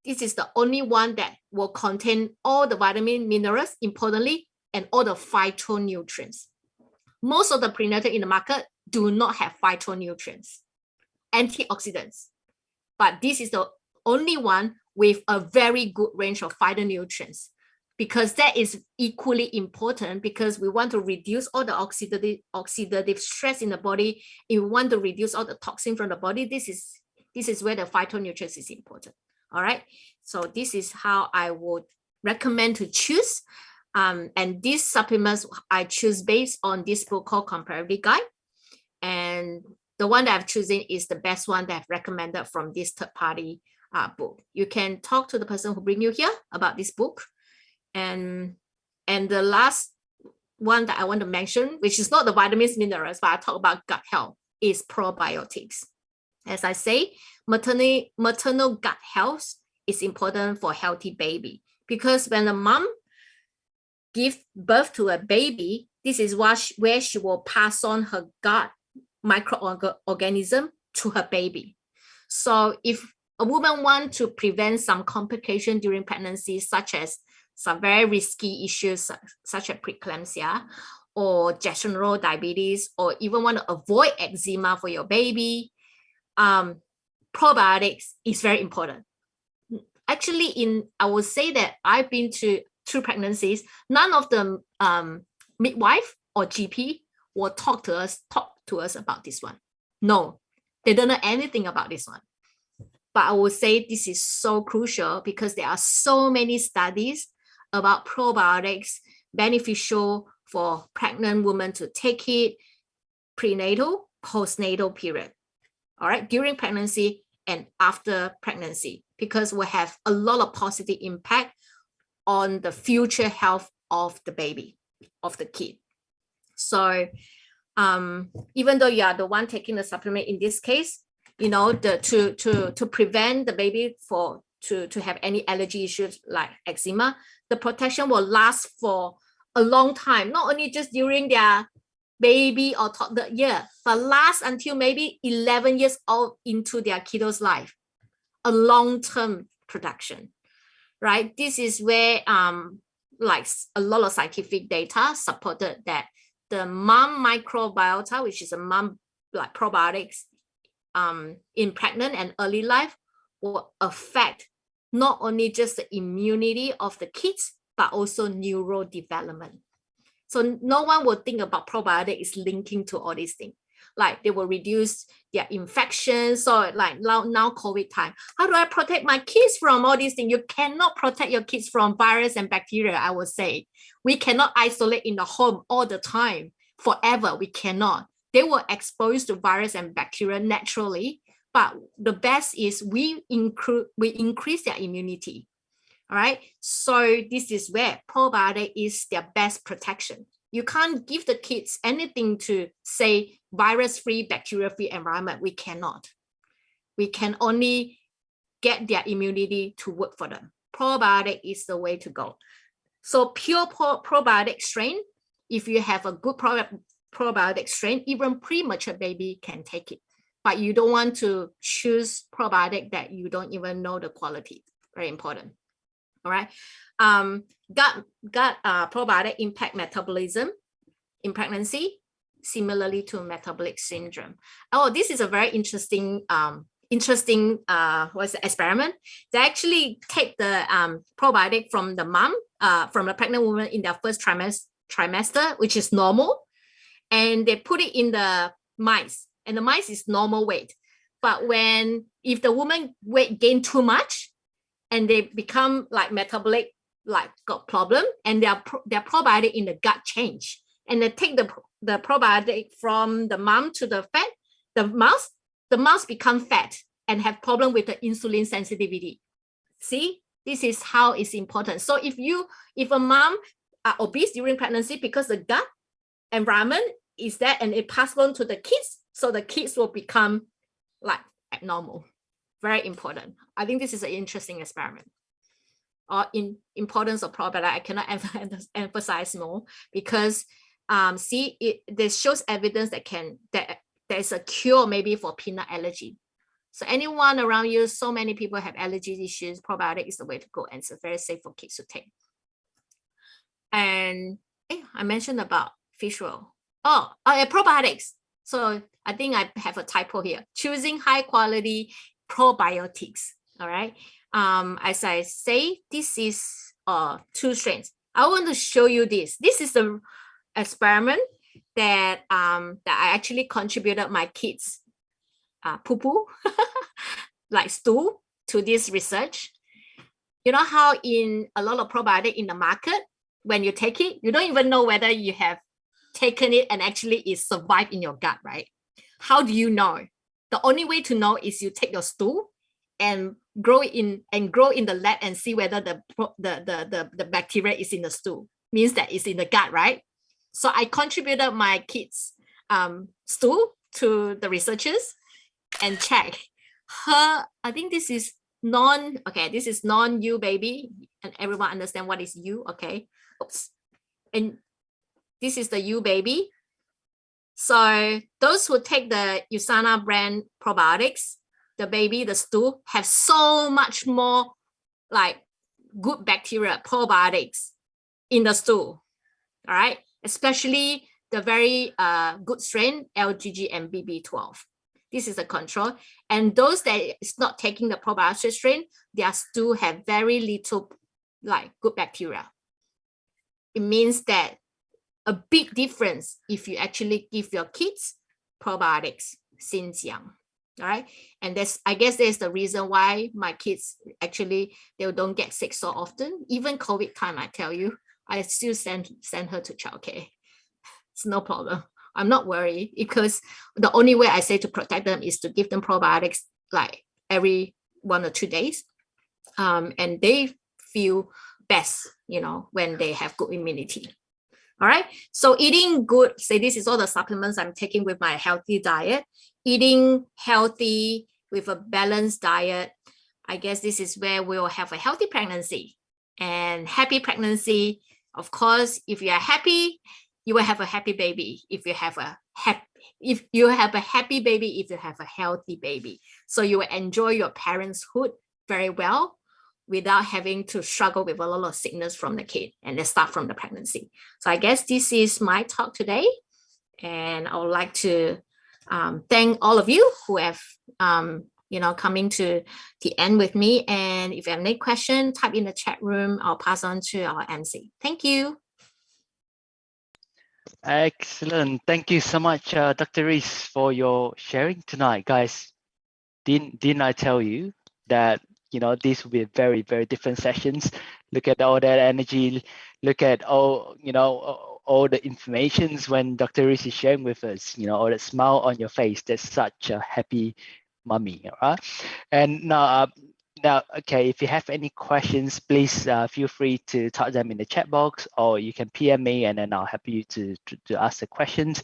This is the only one that will contain all the vitamin, minerals, importantly, and all the phytonutrients. Most of the prenatal in the market do not have phytonutrients, antioxidants, but this is the only one with a very good range of phytonutrients, because that is equally important, because we want to reduce all the oxidative stress in the body. If we want to reduce all the toxin from the body, this is where the phytonutrients is important. All right, so this is how I would recommend to choose. And these supplements I choose based on this book called Comparative Guide. And the one that I've chosen is the best one that I've recommended from this third-party book. You can talk to the person who bring you here about this book. And the last one that I want to mention, which is not the vitamins, minerals, but I talk about gut health, is probiotics. As I say, maternal gut health is important for healthy baby, because when a mom gives birth to a baby, this is where she will pass on her gut microorganism to her baby. So if a woman wants to prevent some complication during pregnancy, such as some very risky issues such as preeclampsia or gestational diabetes, or even want to avoid eczema for your baby, probiotics is very important. Actually, I would say that I've been through pregnancies, none of the midwife or GP will talk to us about this one. No, they don't know anything about this one. But I would say this is so crucial, because there are so many studies about probiotics beneficial for pregnant women to take it prenatal, postnatal period. All right, during pregnancy and after pregnancy, because we have a lot of positive impact on the future health of the baby, of the kid. So even though you are the one taking the supplement in this case, you know, to prevent the baby to have any allergy issues like eczema, the protection will last for a long time, not only just during their baby or toddler year, but last until maybe 11 years old into their kiddo's life, a long-term protection, right? This is where like a lot of scientific data supported that the mom microbiota, which is a mom like probiotics in pregnant and early life, will affect not only just the immunity of the kids, but also neurodevelopment. So no one will think about probiotics linking to all these things. Like they will reduce their infections. So like now COVID time, how do I protect my kids from all these things? You cannot protect your kids from virus and bacteria, I would say. We cannot isolate in the home all the time, forever. We cannot. They were exposed to virus and bacteria naturally, but the best is we increase their immunity. All right. So this is where probiotic is their best protection. You can't give the kids anything to say virus-free, bacteria-free environment. We cannot. We can only get their immunity to work for them. Probiotic is the way to go. So pure probiotic strain, if you have a good probiotic strain, even premature baby can take it. But you don't want to choose probiotic that you don't even know the quality. Very important. All right. Gut probiotic impact metabolism in pregnancy, similarly to metabolic syndrome. Oh, this is a very interesting interesting experiment. They actually take the probiotic from the mom, from a pregnant woman in their first trimester, which is normal, and they put it in the mice, and the mice is normal weight. But if the woman weight gain too much, and they become like metabolic, like got problem, and their probiotic in the gut change, and they take the probiotic from the mom to the fat, the mouse become fat and have problem with the insulin sensitivity. See, this is how it's important. So if a mom are obese during pregnancy, because the gut environment is that, and it passes on to the kids, so the kids will become like abnormal. Very important. I think this is an interesting experiment. Or in importance of probiotic, I cannot emphasize more, because this shows evidence that there's a cure maybe for peanut allergy. So anyone around you, so many people have allergy issues, probiotic is the way to go, and it's very safe for kids to take. And I mentioned about fish oil. Probiotics. So I think I have a typo here. Choosing high quality probiotics. All right. As I say, this is 2 strains. I want to show you this. This is the experiment that I actually contributed my kids' poo-poo, like stool, to this research. You know how in a lot of probiotic in the market, when you take it, you don't even know whether you have taken it and actually it survived in your gut, right? How do you know? The only way to know is you take your stool and grow in the lab and see whether the bacteria is in the stool. Means that it's in the gut, right? So I contributed my kids' stool to the researchers and check her. I think this is this is non-U baby, and everyone understand what is U, okay? Oops. And this is the U baby. So those who take the USANA brand probiotics, the stool have so much more like good bacteria, probiotics in the stool. All right, especially the very good strain LGG and BB12. This is a control, and those that is not taking the probiotic strain, their stool have very little like good bacteria. It means that a big difference if you actually give your kids probiotics since young. All right, and I guess there's the reason why my kids actually they don't get sick so often. Even COVID time, I tell you, I still send her to childcare. It's no problem. I'm not worried, because the only way I say to protect them is to give them probiotics like every 1 or 2 days, and they feel best, when they have good immunity. All right. So eating good, say this is all the supplements I'm taking with my healthy diet. Eating healthy with a balanced diet. I guess this is where we'll have a healthy pregnancy and happy pregnancy. Of course, if you are happy, you will have a happy baby. If you have a happy baby, if you have a healthy baby. So you will enjoy your parenthood very well, without having to struggle with a lot of sickness from the kid, and they start from the pregnancy. So I guess this is my talk today. And I would like to thank all of you who have, coming to the end with me. And if you have any question, type in the chat room. I'll pass on to our MC. Thank you. Excellent. Thank you so much, Dr. Rees, for your sharing tonight, guys. Didn't I tell you that these will be very, very different sessions? Look at all that energy, look at all the informations when Dr. Rees is sharing with us, all that smile on your face. That's such a happy mummy, all right? And now, okay, if you have any questions, please feel free to type them in the chat box, or you can PM me, and then I'll help you to ask the questions.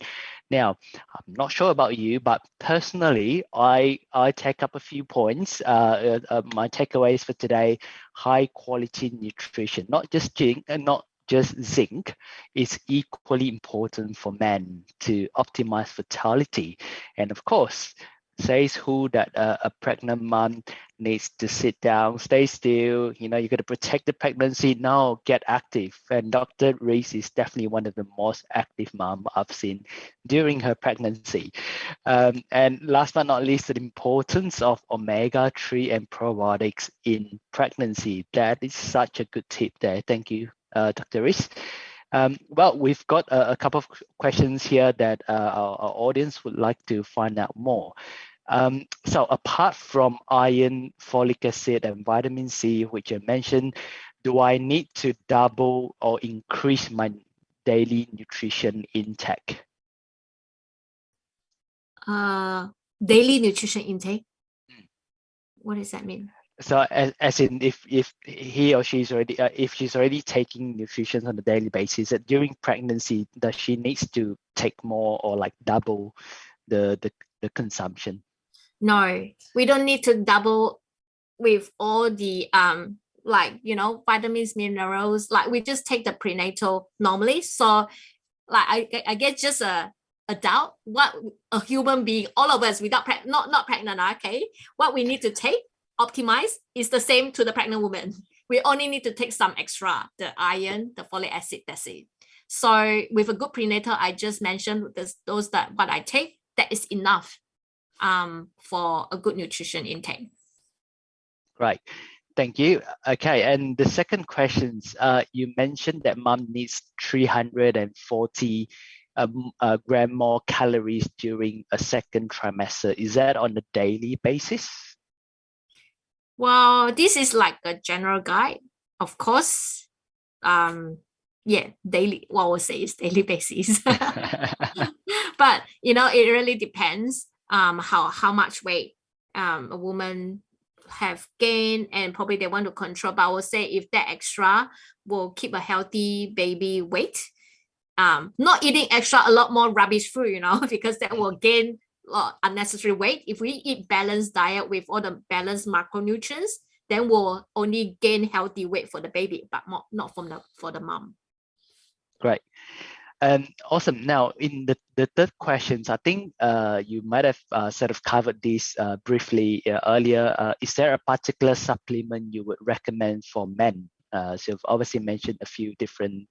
Now, I'm not sure about you, but personally, I take up a few points. My takeaways for today: high quality nutrition, not just zinc, is equally important for men to optimize fertility. And of course, says who that a pregnant mom needs to sit down, stay still. You got to protect the pregnancy. Now get active. And Dr. Reese is definitely one of the most active mom I've seen during her pregnancy. And last but not least, the importance of omega-3 and probiotics in pregnancy. That is such a good tip there. Thank you, Dr. Reese. Well, we've got a couple of questions here that our audience would like to find out more. So apart from iron, folic acid, and vitamin C, which I mentioned, do I need to double or increase my daily nutrition intake? Daily nutrition intake. What does that mean? So as in if he or she's already if she's already taking nutrition on a daily basis, that during pregnancy, does she needs to take more or like double the consumption? No, we don't need to double with all the like vitamins, minerals. Like we just take the prenatal normally. So like I guess just a adult, what a human being, all of us without not pregnant, okay, what we need to take optimize is the same to the pregnant woman. We only need to take some extra, the iron, the folic acid, that's it. So with a good prenatal, I just mentioned those that what I take, that is enough for a good nutrition intake. Right. Thank you. Okay, and the second questions, you mentioned that mom needs 340 gram more calories during a second trimester. Is that on a daily basis? Well, this is like a general guide, of course. Yeah, daily. What I would say is daily basis. But it really depends. How much weight a woman have gained, and probably they want to control. But I would say if that extra will keep a healthy baby weight, not eating extra a lot more rubbish food, because that will gain unnecessary weight. If we eat balanced diet with all the balanced macronutrients, then we'll only gain healthy weight for the baby, but not for the mom. Great. Awesome. Now, in the third questions, I think you might have sort of covered this briefly earlier. Is there a particular supplement you would recommend for men? So you've obviously mentioned a few different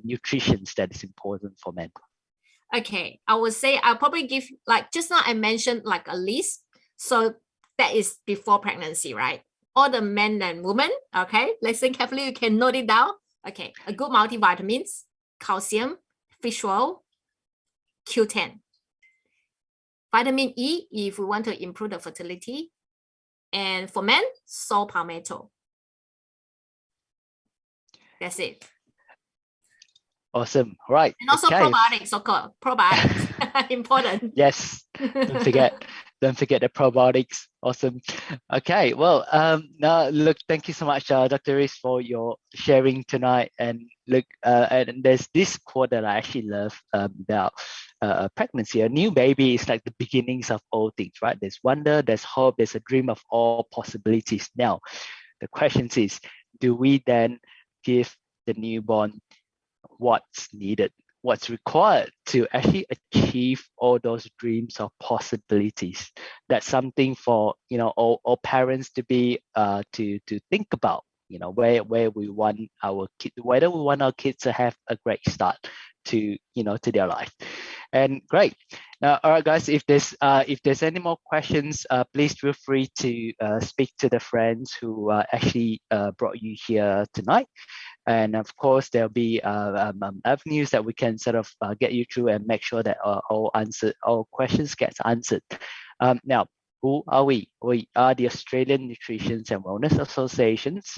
nutritions that is important for men. Okay, I would say I'll probably give, like just now I mentioned like a list. So that is before pregnancy, right? All the men and women, okay? Listen carefully, you can note it down. Okay, a good multivitamins, calcium, fish oil, Q10. Vitamin E, if we want to improve the fertility. And for men, saw palmetto. That's it. Awesome. Right. And also probiotics, so-called probiotics. Important. Yes. Don't forget the probiotics. Awesome. Okay. Well, now look, thank you so much, Dr. Reese, for your sharing tonight. And look, and there's this quote that I actually love about pregnancy. A new baby is like the beginnings of all things, right? There's wonder, there's hope, there's a dream of all possibilities. Now, the question is, do we then give the newborn what's needed, what's required to actually achieve all those dreams or possibilities? That's something for all parents to be to think about, where we want our kids, whether we want our kids to have a great start to to their life. And great. Now, all right, guys, if there's any more questions, please feel free to speak to the friends who actually brought you here tonight. And of course, there'll be avenues that we can sort of get you through and make sure that all questions gets answered. Now, who are we? We are the Australian Nutrition and Wellness Associations.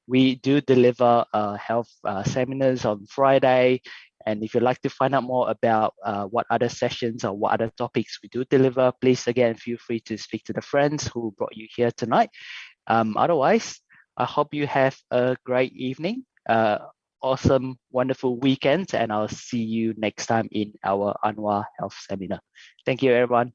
We do deliver health seminars on Friday. And if you'd like to find out more about what other sessions or what other topics we do deliver, please, again, feel free to speak to the friends who brought you here tonight. Otherwise, I hope you have a great evening, awesome, wonderful weekend, and I'll see you next time in our Anwar Health Seminar. Thank you, everyone.